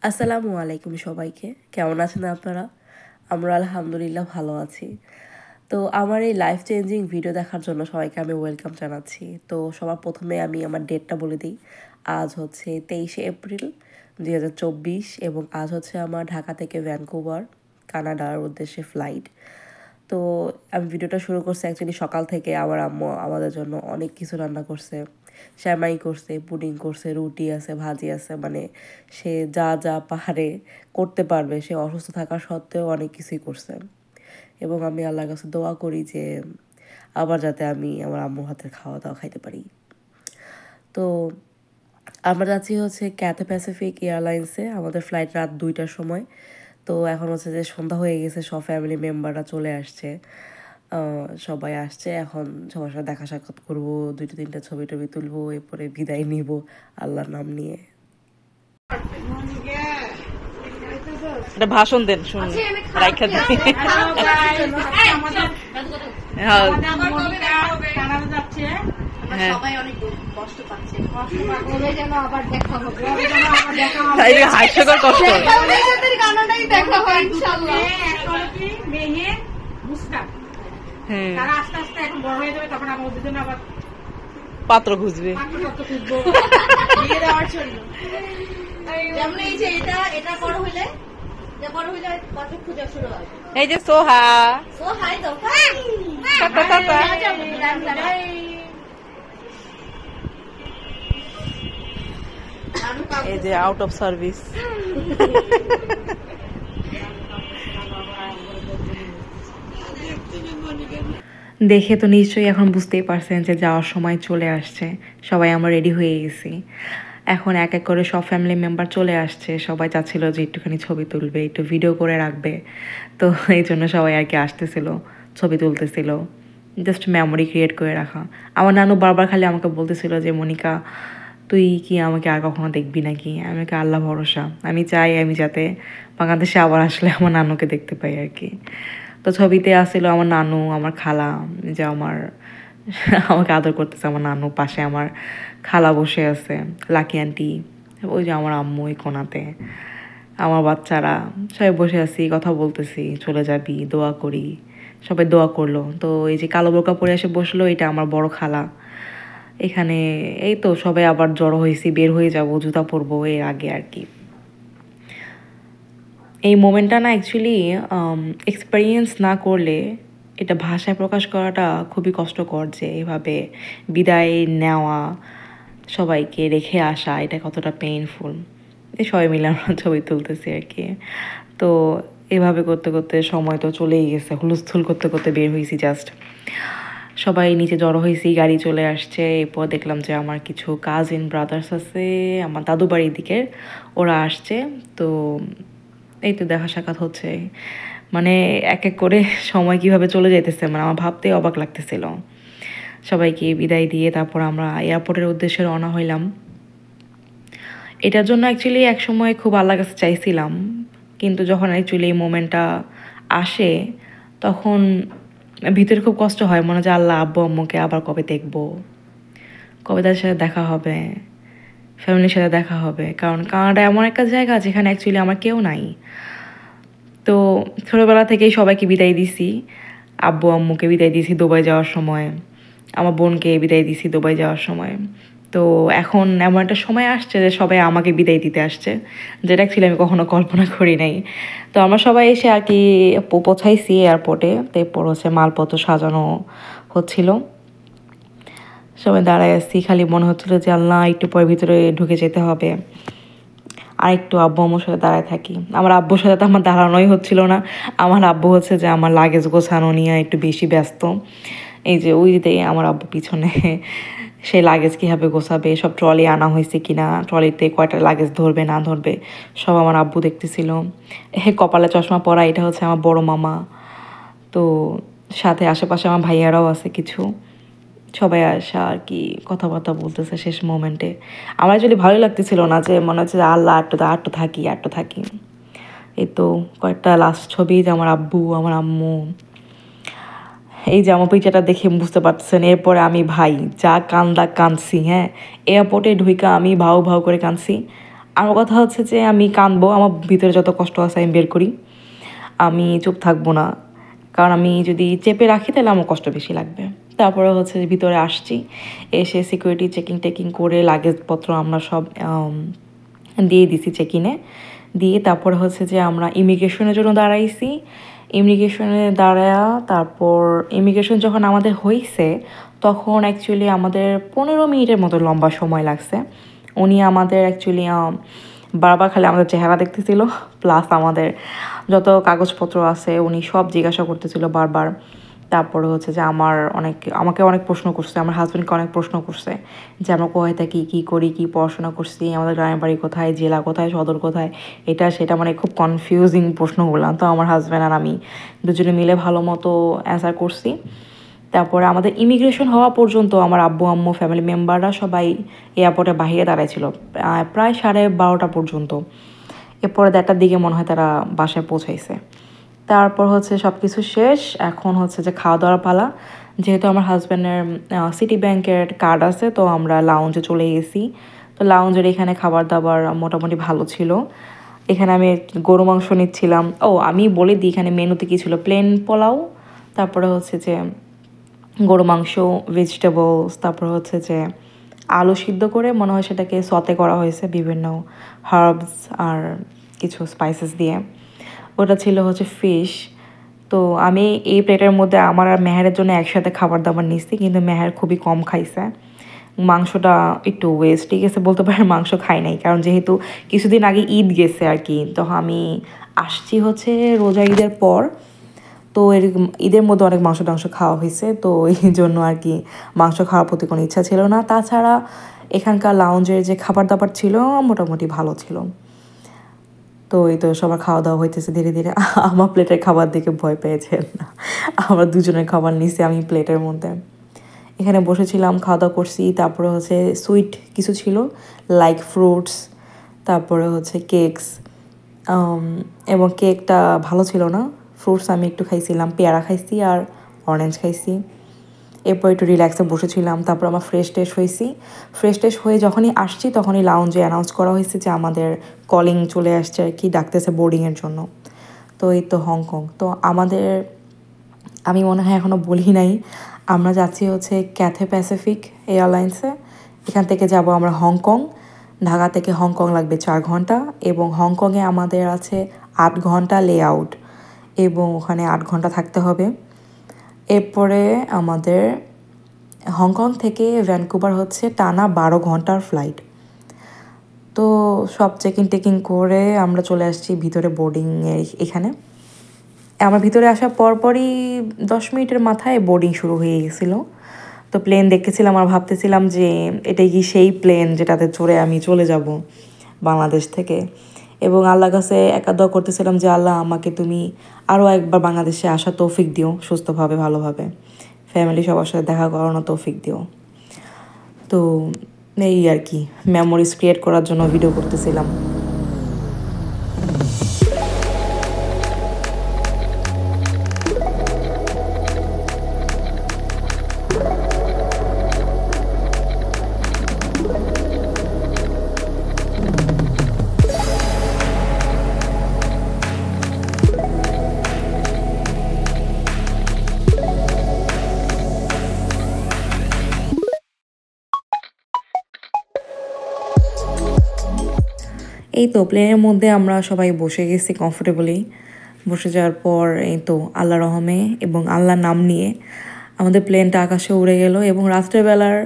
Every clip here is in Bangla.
আসসালামু আলাইকুম সবাইকে। কেমন আছেন আপনারা? আমরা আলহামদুলিল্লাহ ভালো আছি। তো আমার এই লাইফ চেঞ্জিং ভিডিও দেখার জন্য সবাইকে আমি ওয়েলকাম জানাচ্ছি। তো সবার প্রথমে আমি আমার ডেটটা বলে দিই। আজ হচ্ছে 23শে এপ্রিল 2024 এবং আজ হচ্ছে আমার ঢাকা থেকে ভ্যানকুভার কানাডার উদ্দেশ্যে ফ্লাইট। তো আমি ভিডিওটা শুরু করছি অ্যাকচুয়ালি সকাল থেকে। আমার আম্মু আমাদের জন্য অনেক কিছু রান্না করছে, শ্যামাই করছে, পুডিং করছে, রুটি আছে, ভাজি আছে, মানে সে যা যা পারে করতে পারবে, সে অসুস্থ থাকা সত্ত্বেও অনেক কিছুই করছে। এবং আমি আল্লাহর কাছে দোয়া করি যে আবার যাতে আমি আমার আম্মুর হাতের খাওয়া দাওয়া খাইতে পারি। তো আমরা যাচ্ছি হচ্ছে ক্যাথে প্যাসিফিক এয়ারলাইন্সে। আমাদের ফ্লাইট রাত 2টার সময়। তো এখন হচ্ছে যে সন্ধ্যা হয়ে গেছে, সব ফ্যামিলি মেম্বাররা চলে আসছে, সবাই আসছে। এখন সবার সাথে দেখা সাক্ষাৎ করবো, 2-3টা ছবি টবি তুলবো, এরপরে বিদায় নিব আল্লাহর নাম নিয়ে। একটা ভাষণ দেন, শুনুন রাইখা দিন। হাস্যকর কষ্ট। আস্তে আস্তে এখন বড় হয়ে যাবে, তখন আমার দুজন আবার পাত্র খুঁজবে। যেমন এই যে এটা বড় হইলে পাত্র খোঁজা শুরু হয়। এই যে সোহা, সো হাই দাও। এই যে আউট অফ সার্ভিস। দেখে তো নিশ্চয়ই এখন বুঝতেই পারছেন যে যাওয়ার সময় চলে আসছে। সবাই আমরা রেডি হয়ে গেছি। এখন এক এক করে সব ফ্যামিলি মেম্বার চলে আসছে। সবাই চাচ্ছিল যে একটুখানি ছবি তুলবে, একটু ভিডিও করে রাখবে। তো এই জন্য সবাই আর কি আসতেছিল, ছবি তুলতেছিল, জাস্ট মেমোরি ক্রিয়েট করে রাখা। আমার নানু বারবার খালি আমাকে বলতেছিল যে মনিকা, তুই কি আমাকে আর কখনো দেখবি নাকি? আমাকে আল্লাহ ভরসা, আমি চাই আমি যাতে বাংলাদেশে আবার আসলে আমার নানুকে দেখতে পাই আর কি। তো ছবিতে আসছিল আমার নানু, আমার খালা, যে আমাকে আদর করতেছে আমার নানু, পাশে আমার খালা বসে আছে, লাকি আন্টি, ওই যে আমার আম্মু ওই কোনাতে, আমার বাচ্চারা সবাই বসে আছি, কথা বলতেছি, চলে যাবি, দোয়া করি। সবাই দোয়া করলো। তো এই যে কালো বোরকা পরে এসে বসলো, এটা আমার বড় খালা। এখানে এই তো সবাই আবার জড়ো হয়েছি, বের হয়ে যাব, জুতা পরবো এর আগে আর কি। এই মোমেন্টটা না অ্যাকচুয়ালি এক্সপেরিয়েন্স না করলে এটা ভাষায় প্রকাশ করাটা খুবই কষ্টকর, যে এভাবে বিদায় নেওয়া, সবাইকে রেখে আসা, এটা কতটা পেইনফুল। এই সবাই মিলে আমরা ছবি তুলতেছি আর কি। তো এভাবে করতে করতে সময় তো চলেই গেছে, হুলস্থুল করতে করতে বের হয়েছি জাস্ট। সবাই নিচে জড়ো হয়েছি, গাড়ি চলে আসছে। এরপর দেখলাম যে আমার কিছু কাজিন ব্রাদার্স আছে আমার দাদু বাড়ির দিকের, ওরা আসছে। তো এই তো দেখা সাক্ষাৎ হচ্ছে, মানে এক এক করে সময় কিভাবে চলে যাইতেছে, মানে আমার ভাবতেই অবাক লাগতেছিল। সবাইকে বিদায় দিয়ে তারপর আমরা এয়ারপোর্টের উদ্দেশ্যে রওনা হইলাম। এটার জন্য অ্যাকচুয়ালি এক সময় খুব আল্লাহর কাছে চাইছিলাম, কিন্তু যখন অ্যাকচুয়ালি এই মোমেন্টটা আসে তখন ভিতরে খুব কষ্ট হয়, মনে হয় যে আল্লাহ আব্বু আম্মুকে আবার কবে দেখবো, কবে তাদের সাথে দেখা হবে, ফ্যামিলির সাথে দেখা হবে। কারণ কানাডা এমন একটা জায়গা যেখানে অ্যাকচুয়ালি আমার কেউ নাই। তো ছোটোবেলা থেকেই সবাইকে বিদায় দিছি, আব্বু আম্মুকে বিদায় দিছি দুবাই যাওয়ার সময়, আমার বোনকে বিদায় দিছি দুবাই যাওয়ার সময়। তো এখন এমন একটা সময় আসছে যে সবাই আমাকে বিদায় দিতে আসছে, যেটা অ্যাকচুয়ালি আমি কখনো কল্পনা করি নাই। তো আমরা সবাই এসে আর কি পৌঁছাইছি এয়ারপোর্টে। তারপর হচ্ছে মালপত্র সাজানো হচ্ছিল, সবাই দাঁড়ায় আসছি, খালি মনে হচ্ছিল যে আল্লাহ একটু পরে ভিতরে ঢুকে যেতে হবে, আর একটু আব্বু আম্মুর সাথে দাঁড়ায় থাকি। আমার আব্বুর সাথে তো আমার দাঁড়ানোই হচ্ছিল না। আমার আব্বু হচ্ছে যে আমার লাগেজ গোছানো নিয়ে একটু বেশি ব্যস্ত। এই যে ওই দিকে আমার আব্বু পিছনে, সেই লাগেজ কীভাবে গোছাবে, সব ট্রলি আনা হয়েছে কিনা, ট্রলিতে কয়টা লাগেজ ধরবে না ধরবে সব আমার আব্বু দেখতেছিল। কপালে চশমা পরা, এটা হচ্ছে আমার বড় মামা। তো সাথে আশেপাশে আমার ভাইয়ারাও আছে কিছু, সবাই আসা আর কি কথাবার্তা বলতেছে শেষ মোমেন্টে। আমার অ্যাকচুয়ালি ভালোই লাগতেছিল না, যে মনে হচ্ছে যে আল্লাহ আটটু থাকি। এই তো কয়েকটা লাস্ট ছবি, যে আমার আব্বু, আমার আম্মু, এই যে আমার পিকচারটা দেখে বুঝতে পারতেছেন। এরপরে আমি ভাই যা কান্দছি, হ্যাঁ, এয়ারপোর্টে ঢুইকা আমি ভাউ ভাউ করে কাঁদছি। আমার কথা হচ্ছে যে আমি কাঁদবো, আমার ভিতরে যত কষ্ট আছে আমি বের করি, আমি চুপ থাকবো না, কারণ আমি যদি চেপে রাখি তাহলে আমার কষ্ট বেশি লাগবে। তারপরে হচ্ছে ভিতরে আসছি, এসে সিকিউরিটি টেকিং করে লাগেজপত্র আমরা সব দিয়ে দিছি চেকিনে, দিয়ে তারপরে হচ্ছে যে আমরা ইমিগ্রেশনের জন্য দাঁড়াইছি। ইমিগ্রেশনে দাঁড়ায়া তারপর ইমিগ্রেশন যখন আমাদের হয়েছে তখন অ্যাকচুয়ালি আমাদের 15 মিনিটের মতো লম্বা সময় লাগছে। উনি আমাদের অ্যাকচুয়ালি বারবার খালি আমাদের চেহারা দেখতেছিল, প্লাস আমাদের যত কাগজপত্র আছে উনি সব জিজ্ঞাসা করতেছিল বারবার। তারপরে হচ্ছে যে আমাকে অনেক প্রশ্ন করছে, আমার হাজব্যান্ডকে অনেক প্রশ্ন করছে যে আমরা কোথায় থাকি, কী করি, কী পড়াশোনা করছি, আমাদের গ্রামের বাড়ি কোথায়, জেলা কোথায়, সদর কোথায়, এটা সেটা, মানে খুব কনফিউজিং প্রশ্নগুলো। তো আমার হাজব্যান্ড আর আমি দুজনে মিলে ভালো মতো অ্যান্সার করছি। তারপরে আমাদের ইমিগ্রেশন হওয়া পর্যন্ত আমার আব্বু আম্মু ফ্যামিলি মেম্বাররা সবাই এয়ারপোর্টে বাহিরে দাঁড়াইছিল প্রায় 12:30 পর্যন্ত। এরপরে 1টার দিকে মনে হয় তারা বাসায় পৌঁছাইছে। তারপর হচ্ছে সব কিছু শেষ, এখন হচ্ছে যে খাওয়া দাওয়ার পালা। যেহেতু আমার হাজব্যান্ডের সিটি ব্যাংকের কার্ড আছে, তো আমরা লাউঞ্জে চলে গেছি। তো লাউঞ্জের এখানে খাবার দাবার মোটামুটি ভালো ছিল। এখানে আমি গরু মাংস নিচ্ছিলাম। আমি বলে দিই এখানে মেনুতে কী ছিল, প্লেন পোলাও, তারপরে হচ্ছে যে গরু মাংস, ভেজিটেবলস, তারপর হচ্ছে যে আলু সিদ্ধ করে মনে হয় সেটাকে সতে করা হয়েছে বিভিন্ন হার্বস আর কিছু স্পাইসেস দিয়ে। ওটা ছিল হচ্ছে ফিশ। তো আমি এই প্লেটের মধ্যে আমার আর মেহেরের জন্য একসাথে খাবার দাবার নিচ্ছি, কিন্তু মেহের খুবই কম খাইছে। মাংসটা একটু ওয়েস্টই গেছে বলতে পারেন, মাংস খাই নাই, কারণ যেহেতু কিছুদিন আগে ঈদ গেছে আর কি। তো আমি আসছি হচ্ছে রোজা ঈদের পর, তো ঈদের মধ্যে অনেক মাংস টাংস খাওয়া হয়েছে, তো এই জন্য আর কি মাংস খাওয়ার প্রতি কোনো ইচ্ছা ছিল না। তাছাড়া এখানকার লাউঞ্জের যে খাবার দাবার ছিল মোটামুটি ভালো ছিল। তো এই তো সবার খাওয়া দাওয়া হইতেছে ধীরে ধীরে। আমার প্লেটের খাবার দেখে ভয় পেয়েছেন না, আমরা দুজনের খাবার নিছি আমি প্লেটের মধ্যে। এখানে বসেছিলাম, খাওয়া দাওয়া করছি। তারপরে হচ্ছে সুইট কিছু ছিল, লাইক ফ্রুটস, তারপরে হচ্ছে কেকস, এবং কেকটা ভালো ছিল না। ফ্রুটস আমি একটু খাইছিলাম, পেয়ারা খাইছি আর অরেঞ্জ খাইছি। এরপর একটু রিল্যাক্সে বসেছিলাম। তারপর আমার ফ্রেশ ট্রেশ হয়ে যখনই আসছি তখনই লাউঞ্জে অ্যানাউন্স করা হয়েছে যে আমাদের কলিং চলে আসছে আর কি, ডাকতেছে বোর্ডিংয়ের জন্য। তো এই তো হংকং। তো আমি মনে হয় এখনও বলি নাই, আমরা যাচ্ছি হচ্ছে ক্যাথে প্যাসিফিক এয়ারলাইন্সে। এখান থেকে যাব আমরা হংকং। ঢাকা থেকে হংকং লাগবে 4 ঘন্টা, এবং হংকংয়ে আমাদের আছে 8 ঘন্টা লে আউট, এবং ওখানে 8 ঘন্টা থাকতে হবে। এরপরে আমাদের হংকং থেকে ভ্যানকুভার হচ্ছে টানা 12 ঘন্টার ফ্লাইট। তো সব টেকিং করে আমরা চলে আসছি ভিতরে বোর্ডিংয়ে। এখানে আমার ভিতরে আসার পরপরই 10 মিনিটের মাথায় বোর্ডিং শুরু হয়ে গেছিলো। তো প্লেন দেখতেছিলাম আর ভাবতেছিলাম যে এটাই কি সেই প্লেন যেটাতে চড়ে আমি চলে যাব বাংলাদেশ থেকে। এবং আল্লাহর কাছে দোয়া করতেছিলাম যে আল্লাহ আমাকে তুমি আরও একবার বাংলাদেশে আসা তৌফিক দিও, সুস্থভাবে ভালোভাবে ফ্যামিলি সবার সাথে দেখা করানো তৌফিক দিও। তো এই আর কি, মেমোরিজ ক্রিয়েট করার জন্য ভিডিও করতেছিলাম। এই তো প্লেনের মধ্যে আমরা সবাই বসে গেছি কমফোর্টেবলি। বসে যাওয়ার পর এই তো আল্লাহ রহমে এবং আল্লাহর নাম নিয়ে আমাদের প্লেনটা আকাশে উড়ে গেল। এবং রাত্রেবেলার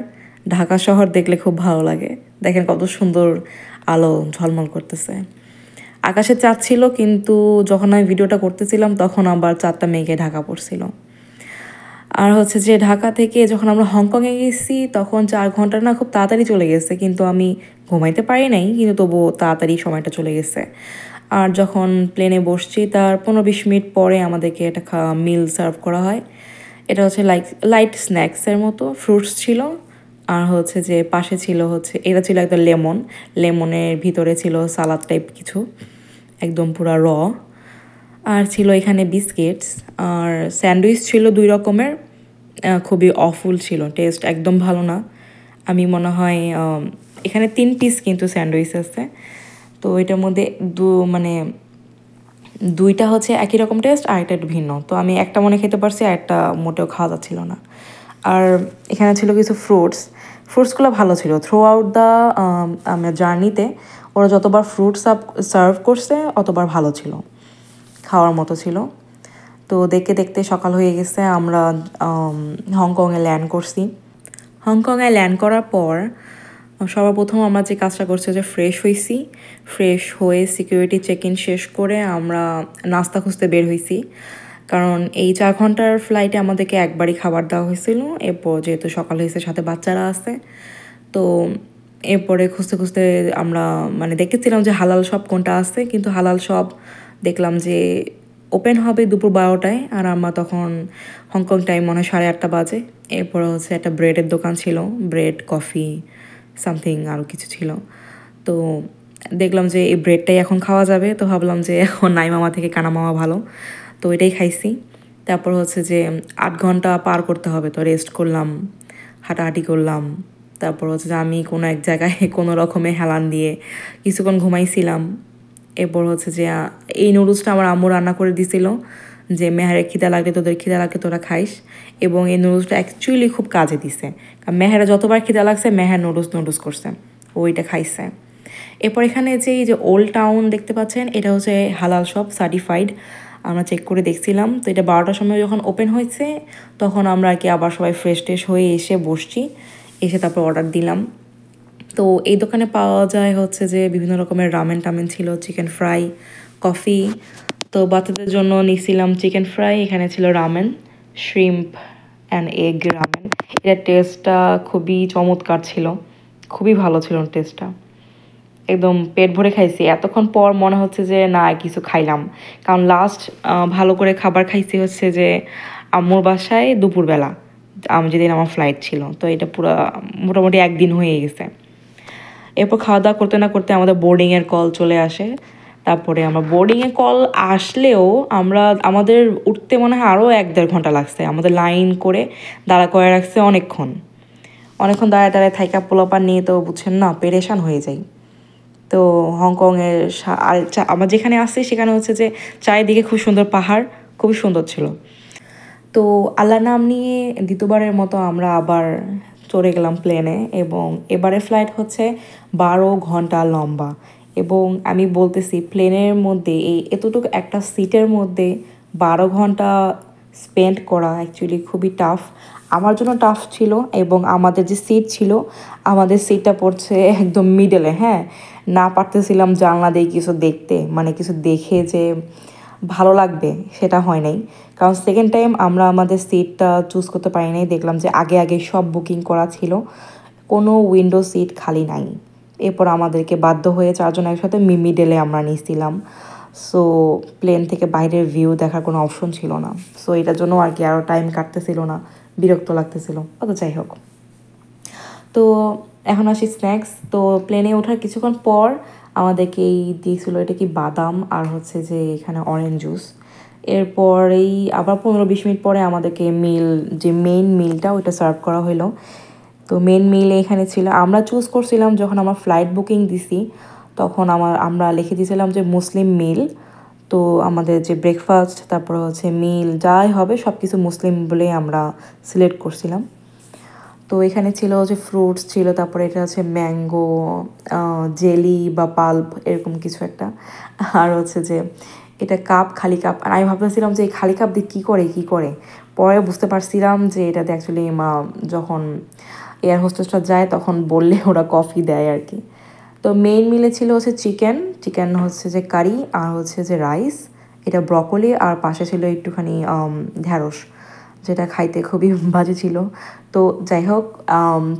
ঢাকা শহর দেখলে খুব ভালো লাগে। দেখেন কত সুন্দর আলো ঝলমল করতেছে। আকাশে চাঁদ ছিল, কিন্তু যখন আমি ভিডিওটা করতেছিলাম তখন আবার চাঁদটা মেঘে ঢাকা পড়ছিল। আর হচ্ছে যে ঢাকা থেকে যখন আমরা হংকংয়ে গেছি তখন 4 ঘন্টা না খুব তাড়াতাড়ি চলে গেছে, কিন্তু আমি ঘুমাইতে পারি নাই, কিন্তু তবুও তাড়াতাড়ি সময়টা চলে গেছে। আর যখন প্লেনে বসছি তার 15-20 মিনিট পরে আমাদেরকে একটা মিল সার্ভ করা হয়। এটা হচ্ছে লাইট স্ন্যাক্সের মতো, ফ্রুটস ছিল, আর হচ্ছে যে পাশে ছিল হচ্ছে এটা ছিল একটা লেমনের ভিতরে ছিল সালাদ টাইপ কিছু, একদম পুরা র। আর ছিল এখানে বিস্কিটস, আর স্যান্ডউইচ ছিল 2 রকমের, খুবই অফুল ছিল, টেস্ট একদম ভালো না। আমি মনে হয় এখানে 3 পিস কিন্তু স্যান্ডউইচ আছে। তো এটার মধ্যে মানে দুইটা হচ্ছে একই রকম টেস্ট আর একটা একটু ভিন্ন। তো আমি একটা মনে খেতে পারছি আর একটা মোটেও খাওয়া যাচ্ছিল না। আর এখানে ছিল কিছু ফ্রুটসগুলো ভালো ছিল। থ্রু আউট দ্য আমার জার্নিতে ওরা যতবার ফ্রুটস সার্ভ করছে অতবার ভালো ছিল, খাওয়ার মতো ছিল। তো দেখতে দেখতে সকাল হয়ে গেছে, আমরা হংকংয়ে ল্যান্ড করছি। হংকংয়ে ল্যান্ড করার পর সর্বপ্রথম আমরা যে কাজটা করছি যে ফ্রেশ হয়ে সিকিউরিটি চেক ইন শেষ করে আমরা নাস্তা খুঁজতে বের হয়েছি, কারণ এই 4 ঘন্টার ফ্লাইটে আমাদেরকে একবারই খাবার দেওয়া হয়েছিল। এরপর যেহেতু সকাল হয়েছে, সাথে বাচ্চারা আছে, তো এরপরে খুঁজতে খুঁজতে আমরা মানে দেখতেছিলাম যে হালাল শপ কোনটা আছে, কিন্তু হালাল শপ দেখলাম যে ওপেন হবে দুপুর 12টায়, আর আমরা তখন হংকং টাইম মনে হয় 8:30 বাজে। এরপর হচ্ছে একটা ব্রেডের দোকান ছিল, ব্রেড কফি সামথিং আরও কিছু ছিল। তো দেখলাম যে এই ব্রেডটাই এখন খাওয়া যাবে, তো ভাবলাম যে এখন নাই মামা থেকে কানা মামা ভালো, তো এটাই খাইছি। তারপর হচ্ছে যে 8 ঘন্টা পার করতে হবে, তো রেস্ট করলাম, হাঁটাহাঁটি করলাম। তারপর হচ্ছে যে আমি কোনো এক জায়গায় কোনো রকমে হেলান দিয়ে কিছুক্ষণ ঘুমাইছিলাম। এরপর হচ্ছে যে এই নুডলসটা আমার আম্মু রান্না করে দিছিল, যে মেহারের খিদা লাগলে তোরা খাইস, এবং এই নুডলসটা অ্যাকচুয়ালি খুব কাজে দিছে। কারণ মেহারে যতবার খিদা লাগছে মেহার নুডলস করছে, ওইটা খাইছে। এরপর এখানে যে এই যে ওল্ড টাউন দেখতে পাচ্ছেন, এটা হচ্ছে হালাল শপ সার্টিফাইড, আমরা চেক করে দেখছিলাম। তো এটা 12টার সময় যখন ওপেন হয়েছে তখন আমরা আর কি আবার সবাই ফ্রেশ হয়ে এসে বসছি, এসে তারপর অর্ডার দিলাম। তো এই দোকানে পাওয়া যায় হচ্ছে যে বিভিন্ন রকমের রামেন ছিল, চিকেন ফ্রাই, কফি। তো বাচ্চাদের জন্য নিয়েছিলাম চিকেন ফ্রাই, এখানে ছিল ramen, shrimp and egg ramen. এটার টেস্টটা খুবই চমৎকার ছিল, খুবই ভালো ছিল টেস্টটা, একদম পেট ভরে খাইছি। এতক্ষণ পর মনে হচ্ছে যে না কিছু খাইলাম, কারণ লাস্ট ভালো করে খাবার খাইছি হচ্ছে যে আম্মুর বাসায় দুপুরবেলা, যেদিন আমার ফ্লাইট ছিল। তো এটা পুরো মোটামুটি একদিন হয়ে গেছে। এরপর খাওয়া দাওয়া করতে না করতে আমাদের বোর্ডিংয়ের কল চলে আসে। তারপরে আমরা বোর্ডিংয়ে কল আসলেও আমাদের উঠতে মনে হয় আরও 1-1.5 ঘন্টা লাগছে। আমাদের লাইন করে দাঁড়া করে রাখছে অনেকক্ষণ দাঁড়ায় থাইকা পোলাপান নিয়ে, তো বুঝছেন না, পেরেশান হয়ে যাই। তো হংকংয়ের আমরা যেখানে আসছি সেখানে হচ্ছে যে চারিদিকে খুব সুন্দর পাহাড়, খুবই সুন্দর ছিল। তো আল্লাহ নাম নিয়ে দ্বিতীয়বারের মতো আমরা আবার চড়ে গেলাম প্লেনে, এবং এবারে ফ্লাইট হচ্ছে 12 ঘন্টা লম্বা। এবং আমি বলতেছি প্লেনের মধ্যে এতটুকু একটা সিটের মধ্যে 12 ঘন্টা স্পেন্ড করা অ্যাকচুয়ালি খুবই টাফ, আমার জন্য টাফ ছিল। এবং আমাদের যে সিট ছিল, আমাদের সিটটা পড়ছে একদম মিডলে, হ্যাঁ, না পারতেছিলাম জানলা দিয়ে কিছু দেখতে, মানে কিছু দেখে যে ভালো লাগবে সেটা হয় নাই। কারণ সেকেন্ড টাইম আমরা আমাদের সিটটা চুজ করতে পারি নাই, দেখলাম যে আগে সব বুকিং করা ছিল, কোনো উইন্ডো সিট খালি নাই। এরপর আমাদেরকে বাধ্য হয়ে 4 জন একসাথে মিডলে আমরা নিয়েছিলাম। সো প্লেন থেকে বাইরের ভিউ দেখার কোনো অপশন ছিল না, সো এটার জন্য আর কি আরও টাইম কাটতেছিল না, বিরক্ত লাগতেছিল, অত যাই হোক। তো এখন আসি স্ন্যাক্স। তো প্লেনে ওঠার কিছুক্ষণ পর আমাদেরকে দিয়েছিল এটা কি বাদাম আর হচ্ছে যে এখানে অরেঞ্জ জুস। এরপরেই আবার 15-20 মিনিট পরে আমাদেরকে মেইন মিলটা ওইটা সার্ভ করা হলো। তো মেইন মিল এখানে ছিল, আমরা চুজ করছিলাম যখন আমরা ফ্লাইট বুকিং দিছি তখন আমরা লিখে দিয়েছিলাম যে মুসলিম মিল। তো আমাদের যে ব্রেকফাস্ট তারপর হচ্ছে মিল যাই হবে সব কিছু মুসলিম বলে আমরা সিলেক্ট করছিলাম। তো এখানে ছিল যে ফ্রুটস ছিল, তারপরে এটা হচ্ছে ম্যাঙ্গো জেলি বা পাল্প এরকম কিছু একটা, আর হচ্ছে যে এটা খালি কাপ। আর আমি ভাবতেছিলাম যে এই খালি কাপ দিয়ে কী করে পরে বুঝতে পারছিলাম যে এটাতে অ্যাকচুয়ালি যখন এয়ার হোস্টেসটা যায় তখন বললে ওরা কফি দেয় আর কি। তো মেইন মিলে ছিল হচ্ছে চিকেন হচ্ছে যে কারি, আর হচ্ছে যে রাইস, এটা ব্রকলি, আর পাশে ছিল একটুখানি ঢ্যাঁড়স, যেটা খাইতে খুবই বাজে ছিল। তো যাই হোক,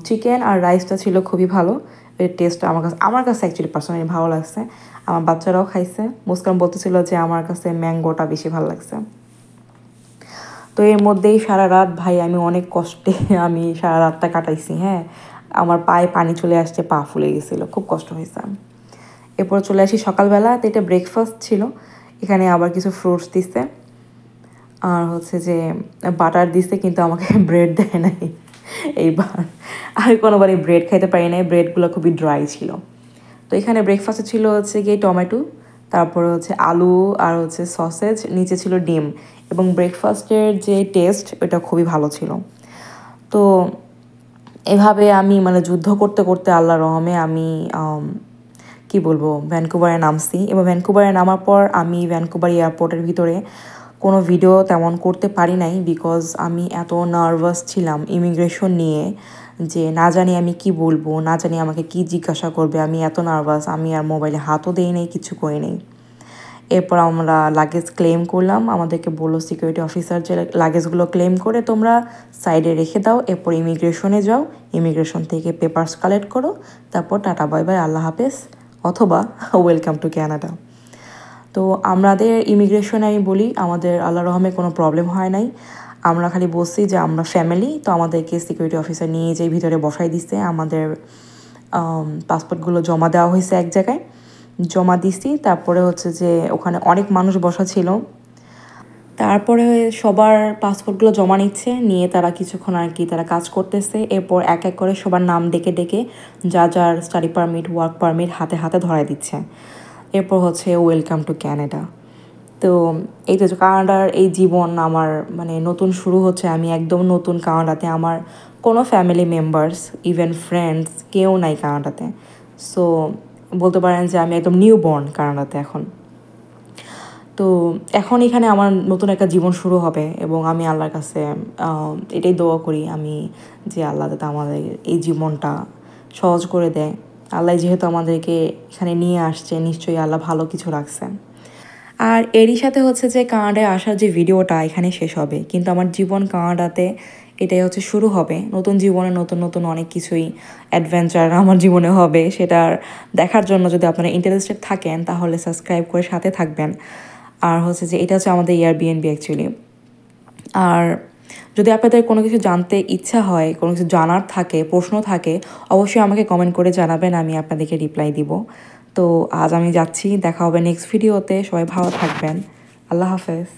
চিকেন আর রাইসটা ছিল খুবই ভালো, এর টেস্ট আমার কাছে অ্যাকচুয়ালি পার্সোনালি ভালো লাগছে। আমার বাচ্চারাও খাইছে, মুস্কান বলতেছিল যে আমার কাছে ম্যাঙ্গোটা বেশি ভালো লাগছে। তো এর মধ্যেই সারা রাত ভাই আমি অনেক কষ্টে আমি সারা রাতটা কাটাইছি, হ্যাঁ, আমার পায়ে পানি চলে আসছে, পা ফুলে গেছিলো, খুব কষ্ট হয়েছে। এরপর চলে আসি সকালবেলা, তো এটা ব্রেকফাস্ট ছিল, এখানে আবার কিছু ফ্রুটস দিচ্ছে আর হচ্ছে যে বাটার দিচ্ছে, কিন্তু আমাকে ব্রেড দেয় নাই এইবার। আমি কোনোবারই ব্রেড খাইতে পারি নাই, ব্রেডগুলো খুবই ড্রাই ছিল। তো এখানে ব্রেকফাস্টে ছিল হচ্ছে গিয়ে টমেটো, তারপরে হচ্ছে আলু আর হচ্ছে সসেজ, নিচে ছিল ডিম, এবং ব্রেকফাস্টের যে টেস্ট ওটা খুবই ভালো ছিল। তো এভাবে আমি মানে যুদ্ধ করতে করতে আল্লাহর রহমে আমি কি বলবো ভ্যানকুভারে নামছি, এবং ভ্যানকুভারে নামার পর আমি ভ্যানকুভার এয়ারপোর্টের ভিতরে কোনো ভিডিও তেমন করতে পারি নাই, বিকজ আমি এত নার্ভাস ছিলাম ইমিগ্রেশন নিয়ে যে না জানি আমি কি বলবো, না জানি আমাকে কি জিজ্ঞাসা করবে, আমি এত নার্ভাস, আমি আর মোবাইলে হাতও দেই নেই, কিছু করি নেই। এরপর আমরা লাগেজ ক্লেম করলাম, আমাদেরকে বললো সিকিউরিটি অফিসার যে লাগেজগুলো ক্লেম করে তোমরা সাইডে রেখে দাও, এরপর ইমিগ্রেশনে যাও, ইমিগ্রেশন থেকে পেপারস কালেক্ট করো, তারপর টাটা বাই বাই আল্লাহ হাফেজ, অথবা ওয়েলকাম টু ক্যানাডা। তো আমাদের ইমিগ্রেশনে আমি বলি আমাদের আল্লাহ রহমে কোনো প্রবলেম হয় নাই, আমরা খালি বলছি যে আমরা ফ্যামিলি, তো আমাদেরকে সিকিউরিটি অফিসার নিয়ে যেয়ে ভিতরে বসাই দিছে, আমাদের পাসপোর্টগুলো জমা দেওয়া হয়েছে এক জায়গায়, জমা দিছি। তারপরে হচ্ছে যে ওখানে অনেক মানুষ বসা ছিল, তারপরে সবার পাসপোর্টগুলো জমা নিচ্ছে, নিয়ে তারা কিছুক্ষণ আর কি তারা কাজ করতেছে, এরপর এক এক করে সবার নাম ডেকে ডেকে যার স্টাডি পারমিট, ওয়ার্ক পারমিট হাতে হাতে ধরায় দিচ্ছে। এরপর হচ্ছে ওয়েলকাম টু ক্যানাডা। তো এই তো কানাডার এই জীবন আমার মানে নতুন শুরু হচ্ছে, আমি একদম নতুন কানাডাতে, আমার কোনো ফ্যামিলি মেম্বার্স ইভেন ফ্রেন্ডস কেউ নাই কানাডাতে। সো বলতে পারেন যে আমি একদম নিউ বর্ন কানাডাতে এখন। তো এখন এখানে আমার নতুন একটা জীবন শুরু হবে, এবং আমি আল্লাহর কাছে এটাই দোয়া করি আমি যে আল্লাহ যাতে আমাদের এই জীবনটা সহজ করে দেয়। আল্লাহ যেহেতু আমাদেরকে এখানে নিয়ে আসছে, নিশ্চয়ই আল্লাহ ভালো কিছু রাখছে। আর এরই সাথে হচ্ছে যে কানাডায় আসার যে ভিডিওটা এখানে শেষ হবে, কিন্তু আমার জীবন কানাডাতে এটাই হচ্ছে শুরু হবে। নতুন জীবনে নতুন নতুন অনেক কিছুই অ্যাডভেঞ্চার আমার জীবনে হবে, সেটার দেখার জন্য যদি আপনারা ইন্টারেস্টেড থাকেন তাহলে সাবস্ক্রাইব করে সাথে থাকবেন। আর হচ্ছে যে এটা হচ্ছে আমাদের এয়ারবিএনবি অ্যাকচুয়ালি। আর যদি আপনাদের কোনো কিছু জানতে ইচ্ছা হয়, কোনো কিছু জানার থাকে, প্রশ্ন থাকে, অবশ্যই আমাকে কমেন্ট করে জানাবেন, আমি আপনাদেরকে রিপ্লাই দিব। তো আজ আমি যাচ্ছি, দেখা হবে নেক্সট ভিডিওতে, সবাই ভালো থাকবেন, আল্লাহ হাফেজ।